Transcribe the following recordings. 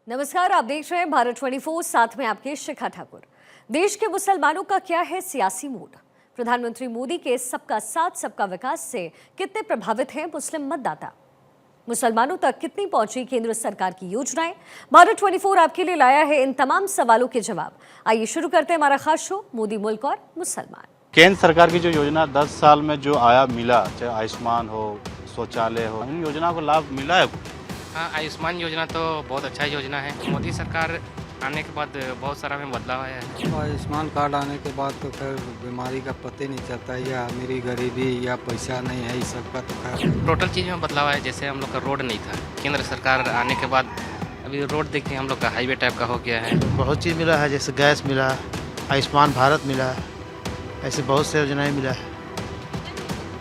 नमस्कार, आप देख रहे हैं भारत 24, साथ में आपके शिखा ठाकुर। देश के मुसलमानों का क्या है सियासी मूड? प्रधानमंत्री मोदी के सबका साथ सबका विकास से कितने प्रभावित हैं मुस्लिम मतदाता? मुसलमानों तक कितनी पहुंची केंद्र सरकार की योजनाएं? भारत 24 आपके लिए लाया है इन तमाम सवालों के जवाब। आइए शुरू करते हैं हमारा खास शो मोदी मुल्क और मुसलमान। केंद्र सरकार की जो योजना 10 साल में जो आया मिला, चाहे आयुष्मान हो, शौचालय हो, इन योजना को लाभ मिला है? हाँ, आयुष्मान योजना तो बहुत अच्छा योजना है। मोदी सरकार आने के बाद बहुत सारा में बदलाव आया है। आयुष्मान कार्ड आने के बाद तो खैर बीमारी का पता नहीं चलता, या मेरी गरीबी या पैसा नहीं है, इस सब का तो खैर टोटल चीज़ में बदलाव आया। जैसे हम लोग का रोड नहीं था, केंद्र सरकार आने के बाद अभी रोड देखिए हम लोग का हाईवे टाइप का हो गया है। बहुत चीज़ मिला है, जैसे गैस मिला, आयुष्मान भारत मिला, ऐसे बहुत से योजनाएं मिला है,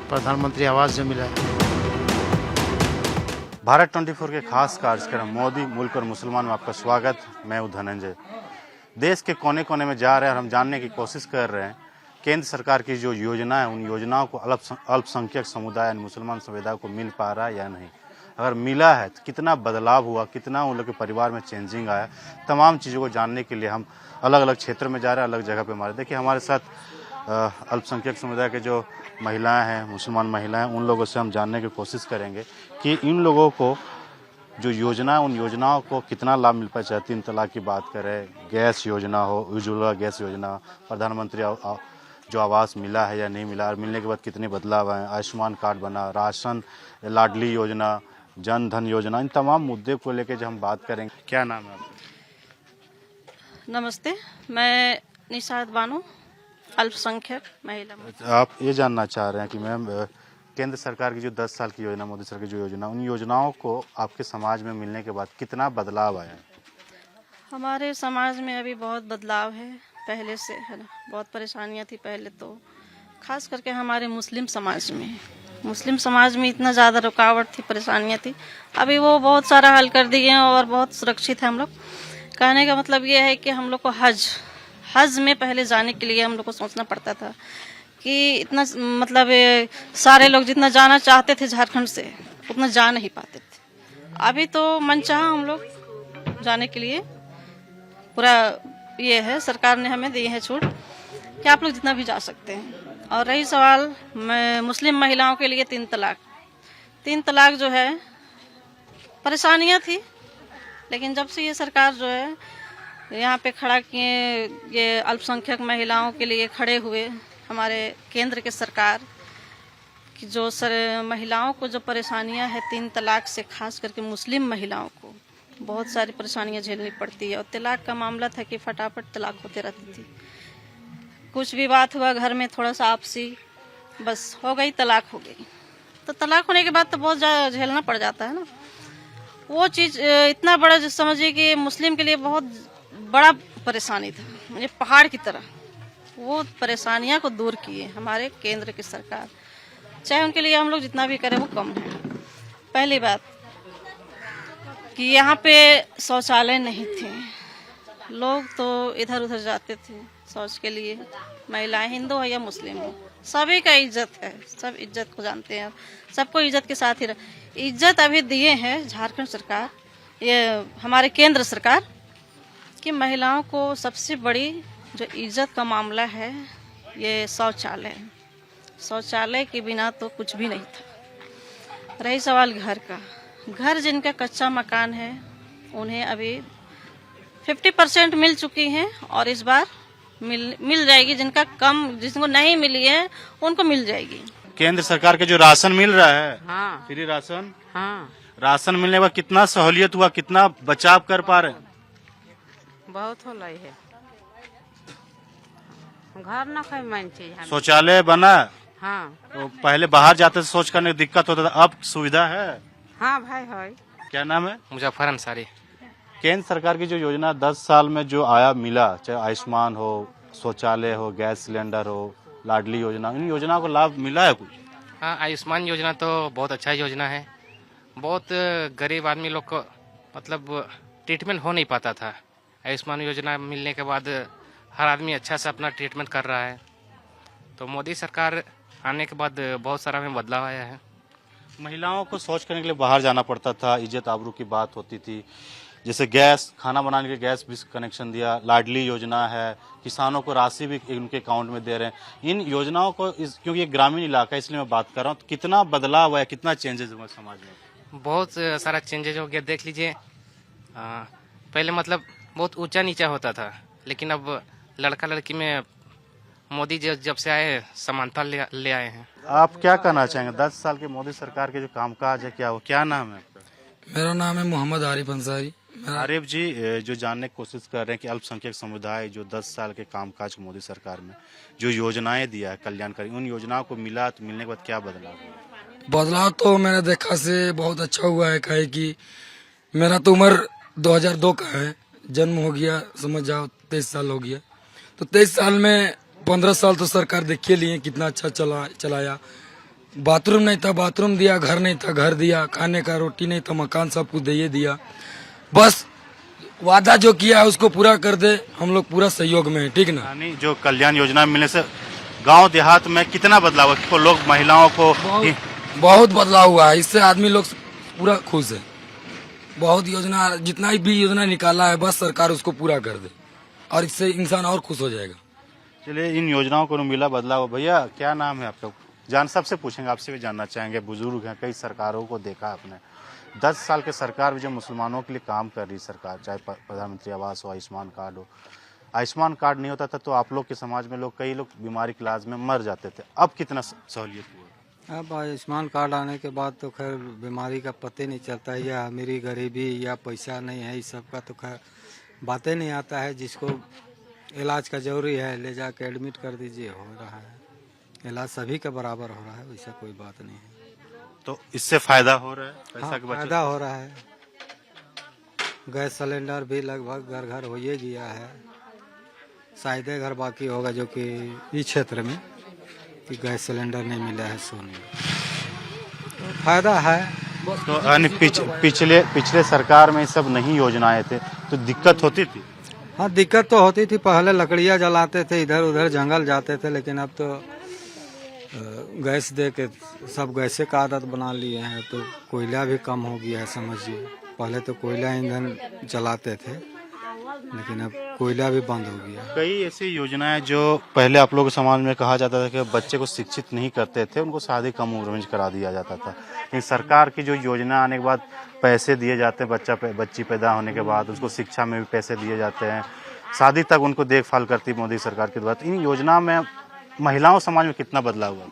प्रधानमंत्री आवास जो मिला है। भारत 24 के खास कार्यक्रम मोदी मुल्क और मुसलमान में आपका स्वागत। मैं हूं धनंजय। देश के कोने कोने में जा रहे हैं और हम जानने की कोशिश कर रहे हैं केंद्र सरकार की जो योजना है, उन योजनाओं को अल्पसंख्यक समुदाय यानी मुसलमान समुदाय को मिल पा रहा है या नहीं। अगर मिला है तो कितना बदलाव हुआ, कितना उन लोग के परिवार में चेंजिंग आया, तमाम चीज़ों को जानने के लिए हम अलग अलग क्षेत्र में जा रहे हैं, अलग जगह पर हमारे। देखिए हमारे साथ अल्पसंख्यक समुदाय के जो महिलाएं हैं, मुसलमान महिलाएं, उन लोगों से हम जानने की कोशिश करेंगे कि इन लोगों को जो योजना है, उन योजनाओं को कितना लाभ मिल पाए। चाहे 3 तलाक की बात करें, गैस योजना हो, उज्ज्वला गैस योजना, प्रधानमंत्री जो आवास मिला है या नहीं मिला, और मिलने के बाद कितने बदलाव आए, आयुष्मान कार्ड बना, राशन, लाडली योजना, जन धन योजना, इन तमाम मुद्दे को लेकर जो हम बात करेंगे। क्या नाम है आपका? नमस्ते, मैं निशाद बानो, अल्पसंख्यक महिला। आप ये जानना चाह रहे हैं कि मैम केंद्र सरकार की जो 10 साल की योजना, मोदी सरकार की जो योजना, उन योजनाओं को आपके समाज में मिलने के बाद कितना बदलाव आया है? हमारे समाज में अभी बहुत बदलाव है पहले से, है ना। बहुत परेशानियां थी पहले तो, खास करके हमारे मुस्लिम समाज में इतना ज़्यादा रुकावट थी, परेशानियां थी। अभी वो बहुत सारा हल कर दिए हैं और बहुत सुरक्षित है हम लोग। कहने का मतलब ये है कि हम लोग को हज में पहले जाने के लिए हम लोग को सोचना पड़ता था कि इतना मतलब सारे लोग जितना जाना चाहते थे झारखंड से, उतना जा नहीं पाते थे। अभी तो मनचाहा हम लोग जाने के लिए पूरा ये है, सरकार ने हमें दी है छूट कि आप लोग जितना भी जा सकते हैं। और रही सवाल मुस्लिम महिलाओं के लिए 3 तलाक जो है, परेशानियां थी, लेकिन जब से ये सरकार जो है यहाँ पे खड़ा किए, ये अल्पसंख्यक महिलाओं के लिए खड़े हुए, हमारे केंद्र के सरकार की जो महिलाओं को जो परेशानियां हैं 3 तलाक से, खास करके मुस्लिम महिलाओं को बहुत सारी परेशानियां झेलनी पड़ती है। और तलाक का मामला था कि फटाफट तलाक होते रहती थी। कुछ भी बात हुआ घर में, थोड़ा सा आपसी, बस हो गई, तलाक हो गई। तो तलाक होने के बाद तो बहुत ज़्यादा झेलना पड़ जाता है ना। वो चीज़ इतना बड़ा, जो समझिए कि मुस्लिम के लिए बहुत बड़ा परेशानी था, ये पहाड़ की तरह। वो परेशानियां को दूर किए हमारे केंद्र की सरकार। चाहे उनके लिए हम लोग जितना भी करें वो कम है। पहली बात कि यहाँ पे शौचालय नहीं थे, लोग तो इधर उधर जाते थे शौच के लिए, महिलाएं हिंदू हो या मुस्लिम हो, सभी का इज्जत है, सब इज्जत को जानते हैं, सबको इज्जत के साथ ही इज्जत अभी दिए हैं झारखंड सरकार, ये हमारे केंद्र सरकार, कि महिलाओं को सबसे बड़ी जो इज्जत का मामला है ये शौचालय के बिना तो कुछ भी नहीं था। रही सवाल घर का, घर जिनका कच्चा मकान है उन्हें अभी 50% मिल चुकी हैं, और इस बार मिल जाएगी। जिनको नहीं मिली है उनको मिल जाएगी। केंद्र सरकार के जो राशन मिल रहा है, हाँ, फ्री राशन, हाँ, राशन मिलने के बाद कितना सहूलियत हुआ, कितना बचाव कर पा रहे हैं? बहुत हो रही है। घर न खाए मन चीज। शौचालय बना, हाँ, तो पहले बाहर जाते थे, शौच करने में दिक्कत होता था, अब सुविधा है। हाँ भाई है। क्या नाम है? मुजफ्फर अंसारी। केंद्र सरकार की जो योजना 10 साल में जो आया मिला, चाहे आयुष्मान हो, शौचालय हो, गैस सिलेंडर हो, लाडली योजना, इन योजनाओं को लाभ मिला है कुछ? हाँ, आयुष्मान योजना तो बहुत अच्छा योजना है। बहुत गरीब आदमी लोग को मतलब ट्रीटमेंट हो नहीं पाता था। आयुष्मान योजना मिलने के बाद हर आदमी अच्छा से अपना ट्रीटमेंट कर रहा है। तो मोदी सरकार आने के बाद बहुत सारा में बदलाव आया है। महिलाओं को शौच करने के लिए बाहर जाना पड़ता था, इज्जत आबरू की बात होती थी, जैसे गैस, खाना बनाने के गैस भी कनेक्शन दिया, लाडली योजना है, किसानों को राशि भी उनके अकाउंट में दे रहे हैं। इन योजनाओं को क्योंकि ये ग्रामीण इलाका है इसलिए मैं बात कर रहा हूँ, तो कितना बदलाव है, कितना चेंजेस हुआ समाज में? बहुत सारा चेंजेज हो गया। देख लीजिए, पहले मतलब बहुत ऊंचा नीचा होता था, लेकिन अब लड़का लड़की में मोदी जब से आए समानता ले आए हैं। आप क्या कहना चाहेंगे 10 साल के मोदी सरकार के जो कामकाज है, क्या वो, क्या नाम है आपका? मेरा नाम है मोहम्मद आरिफ अंसारी। आरिफ जी, जो जानने की कोशिश कर रहे हैं कि अल्पसंख्यक समुदाय जो 10 साल के कामकाज मोदी सरकार में जो योजनाएं दिया है कल्याणकारी, उन योजनाओं को मिला तो मिलने के बाद क्या बदलाव हुआ? बदलाव तो मैंने देखा से बहुत अच्छा हुआ है। काहे कि मेरा तो उम्र 2002 का है, जन्म हो गया समझ जाओ 23 साल हो गया। तो 23 साल में 15 साल तो सरकार देखिए लिए कितना अच्छा चलाया। बाथरूम नहीं था, बाथरूम दिया, घर नहीं था, घर दिया, खाने का रोटी नहीं था, मकान सब कुछ दे दिया। बस वादा जो किया है उसको पूरा कर दे, हम लोग पूरा सहयोग में है, ठीक ना। यानी जो कल्याण योजना मिलने से गांव देहात में कितना बदलाव है? तो लोग, महिलाओं को बहुत बदलाव हुआ है, इससे आदमी लोग पूरा खुश है। बहुत योजना, जितना भी योजना निकाला है बस सरकार उसको पूरा कर दे और इससे इंसान और खुश हो जाएगा। चलिए, इन योजनाओं को मिला बदलाव। भैया क्या नाम है आपका? जान सबसे पूछेंगे, आपसे भी जानना चाहेंगे। बुजुर्ग हैं, कई सरकारों को देखा आपने। 10 साल के सरकार में जो मुसलमानों के लिए काम कर रही सरकार, चाहे प्रधानमंत्री आवास हो, आयुष्मान कार्ड हो। आयुष्मान कार्ड नहीं होता था तो आप लोग के समाज में कई लोग बीमारी के इलाज में मर जाते थे। अब कितना सहूलियत हुआ? अब आयुष्मान कार्ड आने के बाद तो खैर बीमारी का पता नहीं चलता है, या अमीरी गरीबी या पैसा नहीं है, इस सब का तो खैर बातें नहीं आता है। जिसको इलाज का जरूरी है ले जाके एडमिट कर दीजिए, हो रहा है इलाज, सभी का बराबर हो रहा है, वैसा कोई बात नहीं है। तो इससे फायदा हो रहा है, पैसा हाँ, की बचत फायदा हो रहा है। गैस सिलेंडर भी लगभग घर घर हो ही गया है, शायद घर बाकी होगा जो कि इस क्षेत्र में कि गैस सिलेंडर नहीं मिला है सोने, तो फायदा है। तो यानी पिछले सरकार में सब नहीं योजनाएं थे तो दिक्कत होती थी। हाँ, दिक्कत तो होती थी। पहले लकड़ियाँ जलाते थे, इधर उधर जंगल जाते थे, लेकिन अब तो गैस दे के सब गैसे का आदत बना लिए हैं, तो कोयला भी कम हो गया है समझिए। पहले तो कोयला ईंधन जलाते थे, लेकिन अब कोयला भी बंद हो गया। कई ऐसी योजनाएं जो पहले आप लोगों के समाज में कहा जाता था कि बच्चे को शिक्षित नहीं करते थे, उनको शादी कम उम्र में करा दिया जाता था। लेकिन सरकार की जो योजना आने के बाद पैसे दिए जाते हैं, बच्ची पैदा होने के बाद उसको शिक्षा में भी पैसे दिए जाते हैं, शादी तक उनको देखभाल करती मोदी सरकार के द्वारा। इन योजना में महिलाओं समाज में कितना बदलाव हुआ?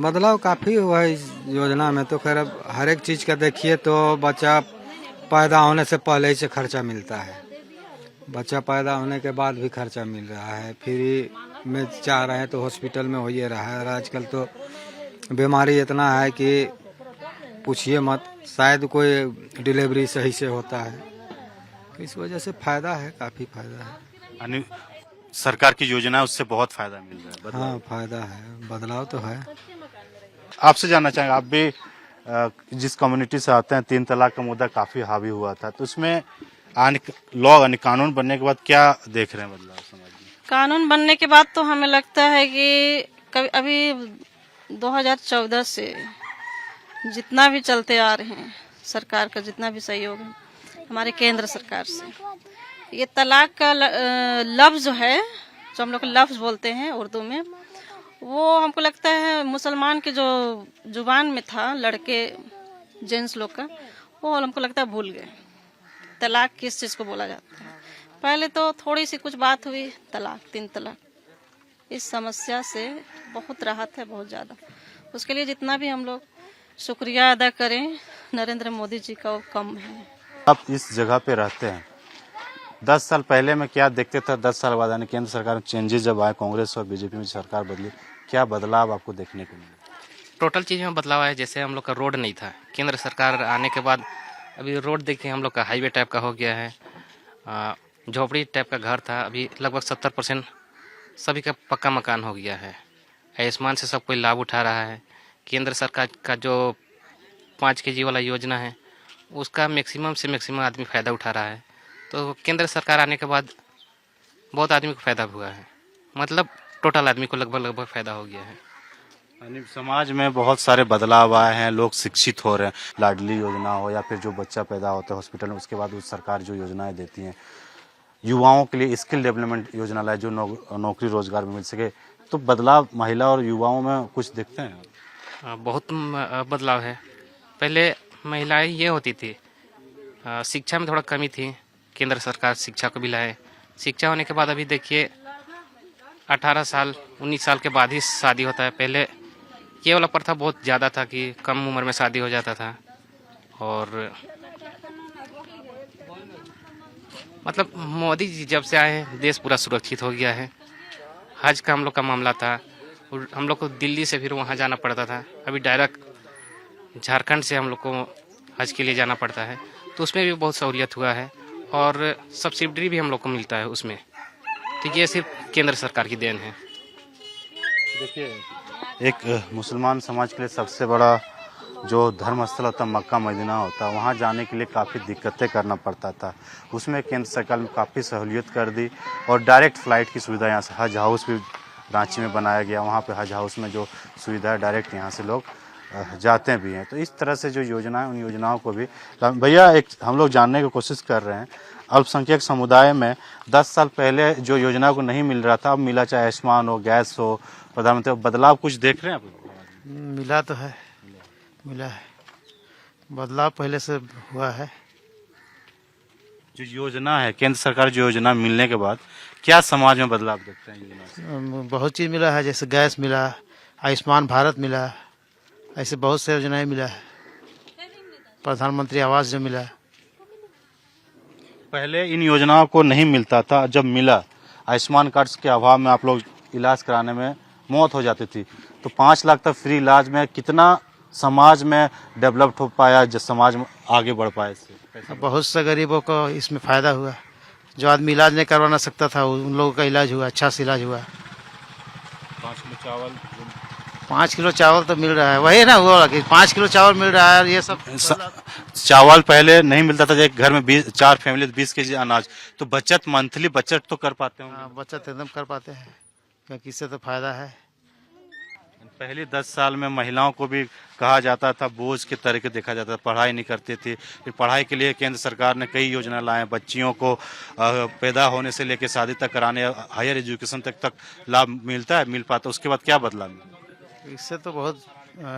बदलाव काफ़ी हुआ है इस योजना में। तो खैर अब हर एक चीज़ का देखिए तो बच्चा पैदा होने से पहले ही से खर्चा मिलता है, बच्चा पैदा होने के बाद भी खर्चा मिल रहा है, फ्री में चाह रहे हैं तो हॉस्पिटल में हो ही रहा है। और आजकल तो बीमारी इतना है कि पूछिए मत, शायद कोई डिलीवरी सही से होता है, तो इस वजह से फायदा है, काफ़ी फायदा है। यानी सरकार की योजना है उससे बहुत फायदा मिल रहा है। हाँ, फायदा है, बदलाव तो है। आपसे जानना चाहेंगे, आप भी जिस कम्युनिटी से आते हैं, 3 तलाक का मुद्दा काफी हावी हुआ था, तो उसमें लॉ यानी कानून बनने के बाद क्या देख रहे हैं बदलाव समाज में? कानून बनने के बाद तो हमें लगता है कि अभी 2014 से जितना भी चलते आ रहे हैं, सरकार का जितना भी सहयोग है हमारे केंद्र सरकार से, ये तलाक का लफ्ज़ जो है, जो हम लोग लफ्ज़ बोलते हैं उर्दू में, वो हमको लगता है मुसलमान के जो जुबान में था, लड़के जेंट्स लोग का, वो हमको लगता है भूल गए तलाक किस चीज़ को बोला जाता है। पहले तो थोड़ी सी कुछ बात हुई, तलाक, 3 तलाक। इस समस्या से बहुत राहत है, बहुत ज़्यादा। उसके लिए जितना भी हम लोग शुक्रिया अदा करें नरेंद्र मोदी जी का, वो कम है। आप इस जगह पे रहते हैं, 10 साल पहले में क्या देखते थे, 10 साल बाद यानी केंद्र सरकार में चेंजेस जब आए, कांग्रेस और बीजेपी में सरकार बदली, क्या बदलाव आपको देखने को मिला? टोटल चीज़ में बदलाव आया। जैसे हम लोग का रोड नहीं था, केंद्र सरकार आने के बाद अभी रोड देखिए हम लोग का हाईवे टाइप का हो गया है। झोपड़ी टाइप का घर था, अभी लगभग 70% सभी का पक्का मकान हो गया है। आयुष्मान से सब कोई लाभ उठा रहा है। केंद्र सरकार का जो 5 kg वाला योजना है, उसका मैक्सिमम से मैक्सिमम आदमी फ़ायदा उठा रहा है। तो केंद्र सरकार आने के बाद बहुत आदमी को फ़ायदा हुआ है, मतलब टोटल आदमी को लगभग फ़ायदा हो गया है। यानी समाज में बहुत सारे बदलाव आए हैं, लोग शिक्षित हो रहे हैं। लाडली योजना हो या फिर जो बच्चा पैदा होता है हॉस्पिटल में, उसके बाद उस सरकार जो योजनाएं देती हैं, युवाओं के लिए स्किल डेवलपमेंट योजना लाए जो नौकरी रोजगार में मिल सके, तो बदलाव महिला और युवाओं में कुछ दिखते हैं? बहुत बदलाव है। पहले महिलाएं ये होती थी, शिक्षा में थोड़ा कमी थी। केंद्र सरकार शिक्षा को भी लाए। शिक्षा होने के बाद अभी देखिए 18 साल 19 साल के बाद ही शादी होता है। पहले ये वाला प्रथा बहुत ज़्यादा था कि कम उम्र में शादी हो जाता था। और मतलब मोदी जी जब से आए हैं देश पूरा सुरक्षित हो गया है। हज का हम लोग का मामला था, और हम लोग को दिल्ली से फिर वहाँ जाना पड़ता था। अभी डायरेक्ट झारखंड से हम लोग को हज के लिए जाना पड़ता है, तो उसमें भी बहुत सहूलियत हुआ है। और सब्सिडी भी हम लोग को मिलता है उसमें। तो ये सिर्फ केंद्र सरकार की देन है। देखिए, एक मुसलमान समाज के लिए सबसे बड़ा जो धर्म स्थल होता है मक्का मदीना होता है, वहाँ जाने के लिए काफ़ी दिक्कतें करना पड़ता था। उसमें केंद्र सरकार ने काफ़ी सहूलियत कर दी और डायरेक्ट फ़्लाइट की सुविधा यहाँ से हज हाउस भी रांची में बनाया गया। वहाँ पे हज हाउस में जो सुविधा है डायरेक्ट यहाँ से लोग जाते भी हैं। तो इस तरह से जो योजना है उन योजनाओं को भी भैया एक हम लोग जानने की कोशिश कर रहे हैं, अल्पसंख्यक समुदाय में 10 साल पहले जो योजना को नहीं मिल रहा था, अब मिला, चाहे आयुष्मान हो, गैस हो, प्रधानमंत्री, बदलाव कुछ देख रहे हैं आप? मिला तो है, मिला है, बदलाव पहले से हुआ है। जो योजना है केंद्र सरकार जो योजना मिलने के बाद क्या समाज में बदलाव देखते हैं योजना से? बहुत चीज़ मिला है, जैसे गैस मिला, आयुष्मान भारत मिला, ऐसे बहुत से योजनाएं मिला है। प्रधानमंत्री आवास जो मिला। पहले इन योजनाओं को नहीं मिलता था, जब मिला आयुष्मान कार्ड के अभाव में आप लोग इलाज कराने में मौत हो जाती थी, तो 5 लाख तक फ्री इलाज में कितना समाज में डेवलप्ड हो पाया, जो समाज में आगे बढ़ पाए इससे? बहुत से गरीबों को इसमें फ़ायदा हुआ। जो आदमी इलाज नहीं करवाना सकता था उन लोगों का इलाज हुआ, अच्छा से इलाज हुआ। 5 किलो चावल तो मिल रहा है, वही ना हुआ कि 5 किलो चावल मिल रहा है। ये सब चावल पहले नहीं मिलता था, एक घर में 4 फैमिली 20 केजी अनाज, तो बचत मंथली बचत तो कर पाते होंगे। हाँ, बचत एकदम कर पाते हैं, क्योंकि इससे तो फायदा है। पहले 10 साल में महिलाओं को भी कहा जाता था, बोझ के तरीके देखा जाता था, पढ़ाई नहीं करती थी। फिर पढ़ाई के लिए केंद्र सरकार ने कई योजना लाए, बच्चियों को पैदा होने से लेकर शादी तक कराने, हायर एजुकेशन तक लाभ मिलता है, मिल पाता। उसके बाद क्या बदला? इससे तो बहुत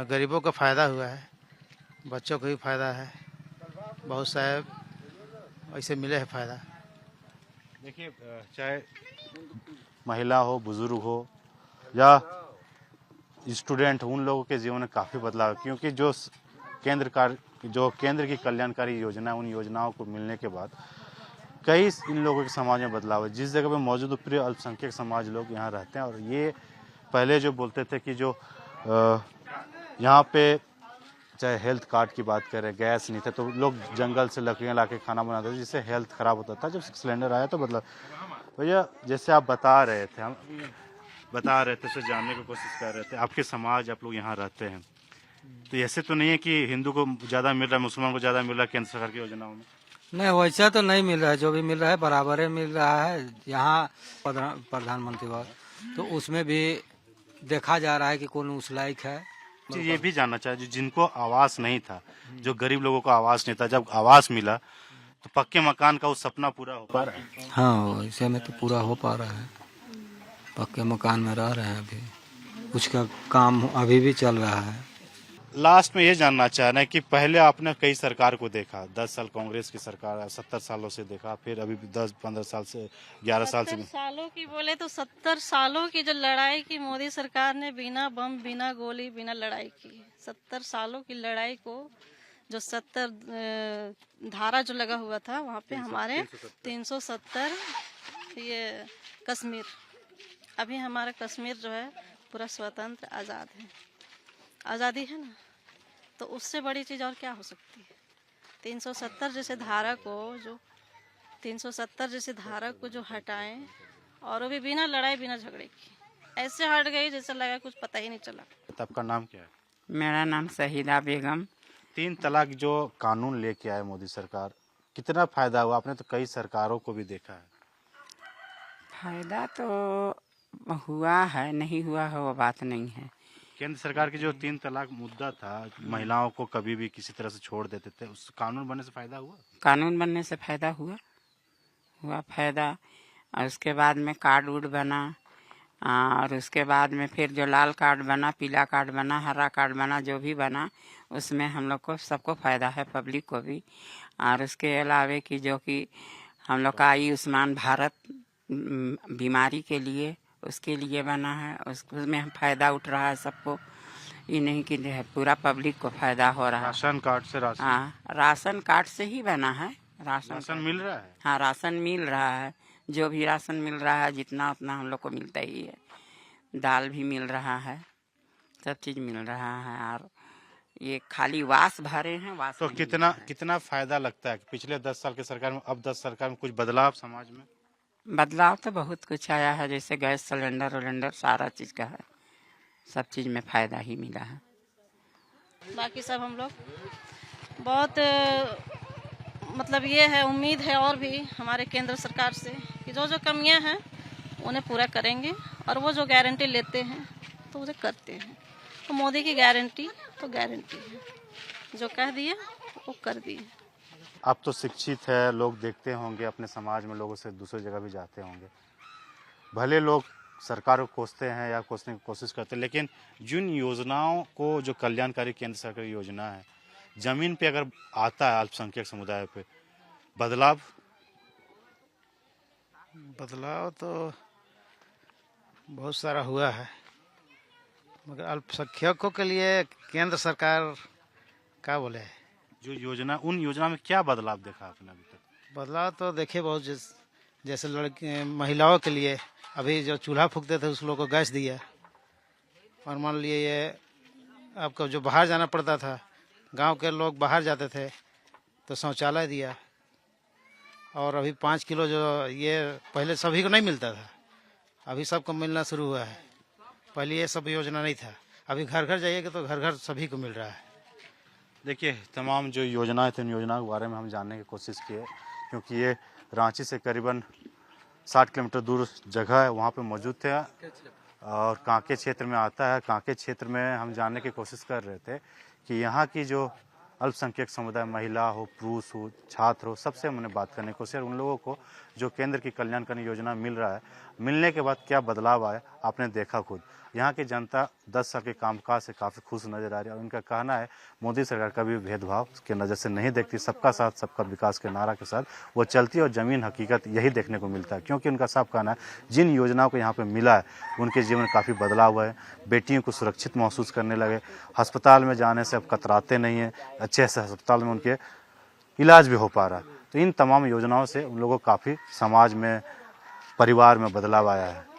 गरीबों का फायदा हुआ है, बच्चों को भी फायदा है, बहुत सारे ऐसे मिले है फायदा। देखिए, चाहे महिला हो, बुजुर्ग हो या स्टूडेंट, उन लोगों के जीवन में काफ़ी बदलाव, क्योंकि जो केंद्र की कल्याणकारी योजना है, उन योजनाओं को मिलने के बाद कई इन लोगों के समाज में बदलाव है। जिस जगह पे मौजूद प्रिय अल्पसंख्यक समाज लोग यहाँ रहते हैं, और ये पहले जो बोलते थे कि जो यहाँ पे चाहे हेल्थ कार्ड की बात करें, गैस नहीं था, तो लोग जंगल से लकड़ियाँ ला के खाना बनाते थे, जिससे हेल्थ खराब होता था। जब सिलेंडर आया तो बदलाव। भैया, जैसे आप बता रहे थे, हम बता रहे थे, तो जानने की कोशिश कर रहे थे, आपके समाज, आप लोग यहाँ रहते हैं, तो ऐसे तो नहीं है कि हिंदू को ज़्यादा मिल रहा है, मुसलमान को ज़्यादा मिल रहा है केंद्र सरकार की योजनाओं में? नहीं, वैसा तो नहीं मिल रहा है, जो भी मिल रहा है बराबर मिल रहा है। यहाँ प्रधानमंत्री तो उसमें भी देखा जा रहा है कि कौन उस लायक है। ये भी जानना चाहिए, जिनको आवास नहीं था, जो गरीब लोगों को आवास नहीं था, जब आवास मिला तो पक्के मकान का वो सपना पूरा हो पा रहा है? हाँ, ऐसे में तो पूरा हो पा रहा है, पक्के मकान में रह रहे हैं। अभी कुछ का काम अभी भी चल रहा है। लास्ट में ये जानना चाह रहे हैं कि पहले आपने कई सरकार को देखा, 10 साल कांग्रेस की सरकार, 70 सालों से देखा, फिर अभी 10-15 साल से 11 साल से 70 सालों की बोले तो 70 सालों की जो लड़ाई की मोदी सरकार ने, बिना बम, बिना गोली, बिना लड़ाई की, 70 सालों की लड़ाई को, जो 70 धारा जो लगा हुआ था वहाँ पे हमारे 370 ये कश्मीर, अभी हमारा कश्मीर जो है पूरा स्वतंत्र आज़ाद है, आज़ादी है ना, तो उससे बड़ी चीज़ और क्या हो सकती है। 370 जैसे धारा को, जो 370 जैसे धारा को जो हटाएं, और वो भी बिना लड़ाई बिना झगड़े की, ऐसे हट गई जैसे लगा कुछ पता ही नहीं चला। आपका नाम क्या है? मेरा नाम शहीदा बेगम। 3 तलाक जो कानून लेके आए मोदी सरकार, कितना फायदा हुआ? आपने तो कई सरकारों को भी देखा है। फायदा तो हुआ है, नहीं हुआ है वो बात नहीं है। केंद्र सरकार की जो 3 तलाक मुद्दा था, महिलाओं को कभी भी किसी तरह से छोड़ देते थे, उस कानून बनने से फायदा हुआ? कानून बनने से फायदा हुआ फायदा। और उसके बाद में कार्ड उड बना, और उसके बाद में फिर जो लाल कार्ड बना, पीला कार्ड बना, हरा कार्ड बना, जो भी बना उसमें हम लोग को सबको फायदा है, पब्लिक को भी। और उसके अलावे कि जो कि हम लोग का आयुष्मान भारत बीमारी के लिए, उसके लिए बना है, उसमें हम फायदा उठ रहा है सबको। ये नहीं कि पूरा पब्लिक को फायदा हो रहा है। राशन कार्ड से राशन हाँ, राशन कार्ड से ही बना है। राशन मिल रहा है? हाँ, राशन मिल रहा है। जो भी राशन मिल रहा है जितना उतना हम लोग को मिलता ही है। दाल भी मिल रहा है, सब चीज मिल रहा है। और ये खाली वास भरे हैं, वास तो नहीं कितना मिल रहा कितना फायदा लगता है कि पिछले 10 साल की सरकार में, अब 10 सरकार में कुछ बदलाव समाज में? है। बदलाव तो बहुत कुछ आया है, जैसे गैस सिलेंडर विलेंडर सारा चीज का है, सब चीज में फायदा ही मिला है। बाकी सब हम लोग बहुत मतलब ये है, उम्मीद है और भी हमारे केंद्र सरकार से कि जो जो कमियां हैं उन्हें पूरा करेंगे, और वो जो गारंटी लेते हैं तो उसे करते हैं। तो मोदी की गारंटी तो गारंटी है, जो कह दिए वो कर दिए। आप तो शिक्षित है, लोग देखते होंगे अपने समाज में, लोगों से दूसरी जगह भी जाते होंगे। भले लोग सरकार को कोसते हैं या कोसने की कोशिश करते हैं, लेकिन जिन योजनाओं को, जो कल्याणकारी केंद्र सरकार की योजना है, जमीन पे अगर आता है अल्पसंख्यक समुदाय पे बदलाव तो बहुत सारा हुआ है, मगर अल्पसंख्यकों के लिए केंद्र सरकार क्या बोले, जो योजना, उन योजना में क्या बदलाव देखा आपने अभी तक? बदलाव तो देखे बहुत, जैसे लड़के महिलाओं के लिए अभी जो चूल्हा फूकते थे उस लोग को गैस दिया। और मान लिए ये आपको जो बाहर जाना पड़ता था, गांव के लोग बाहर जाते थे तो शौचालय दिया। और अभी 5 किलो जो ये पहले सभी को नहीं मिलता था, अभी सबको मिलना शुरू हुआ है। पहले ये सब योजना नहीं था, अभी घर घर जाइएगा तो घर घर सभी को मिल रहा है। देखिए, तमाम जो योजनाएं थी, उन योजनाओं के बारे में हम जानने की कोशिश किए, क्योंकि ये रांची से करीबन 60 किलोमीटर दूर जगह है, वहाँ पे मौजूद थे और कांके क्षेत्र में आता है। कांके क्षेत्र में हम जानने की कोशिश कर रहे थे कि यहाँ की जो अल्पसंख्यक समुदाय, महिला हो, पुरुष हो, छात्र हो, सबसे हमने बात करने की कोशिश, उन लोगों को जो केंद्र की कल्याणकारी योजना मिल रहा है, मिलने के बाद क्या बदलाव आया आपने देखा खुद। यहाँ की जनता 10 साल के कामकाज से काफ़ी खुश नजर आ रही है और उनका कहना है मोदी सरकार कभी भेदभाव के नज़र से नहीं देखती, सबका साथ सबका विकास के नारा के साथ वो चलती है और ज़मीन हकीकत यही देखने को मिलता है। क्योंकि उनका साफ कहना है जिन योजनाओं को यहाँ पे मिला है उनके जीवन में काफ़ी बदलाव हुआ है। बेटियों को सुरक्षित महसूस करने लगे, अस्पताल में जाने से अब कतराते नहीं हैं, अच्छे से अस्पताल में उनके इलाज भी हो पा रहा है। तो इन तमाम योजनाओं से उन लोगों को काफ़ी समाज में, परिवार में बदलाव आया है।